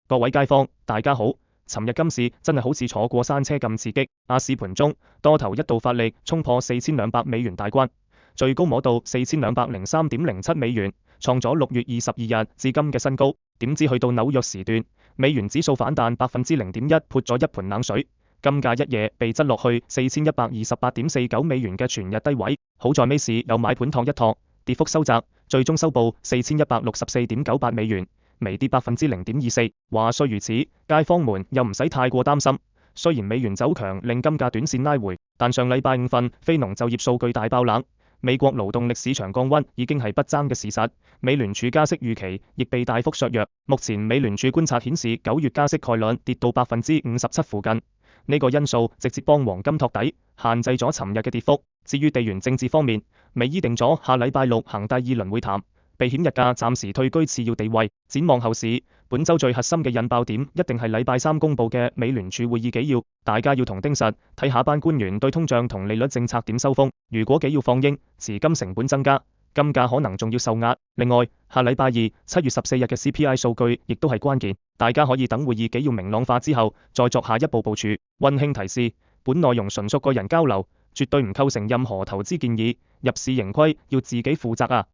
各位街坊，大家好。尋日金市真係好似坐過山車咁刺激，亞市盤中多頭一度發力衝破4200美元大關，最高摸到4203.07美元，創咗6月22日至今嘅新高。點知去到紐約時段，美元指數反彈0.1%，潑咗一盆冷水，金價一夜被質落去4128.49美元嘅全日低位。好在尾市有買盤托一托，跌幅收窄，最終收報4164.98美元。微跌0.24%。話雖如此，街坊們又唔使太過擔心。雖然美元走強令金價短線拉回，但上禮拜5份非農就業數據大爆冷，美國勞動力市場降溫已經係不爭嘅事實。美聯儲加息預期亦被大幅削弱。目前美聯儲觀察顯示9月加息概率跌到57%附近，呢個因素直接幫黃金托底，限制咗尋日嘅跌幅。至於地緣政治方面，美伊定咗下禮拜6行第二輪會談。避險日價暫時退居次要地位。展望後市，本週最核心嘅引爆點一定係禮拜3公佈嘅美聯儲會議紀要，大家要同盯實，睇下班官員對通脹同利率政策點收風。如果紀要放鷹，持金成本增加，金價可能仲要受壓。另外，下禮拜2 7月14日嘅 CPI 數據亦都係關鍵，大家可以等會議紀要明朗化之後，再作下一步部署。溫馨提示，本內容純屬個人交流，絕對唔構成任何投資建議，入市盈虧要自己負責啊。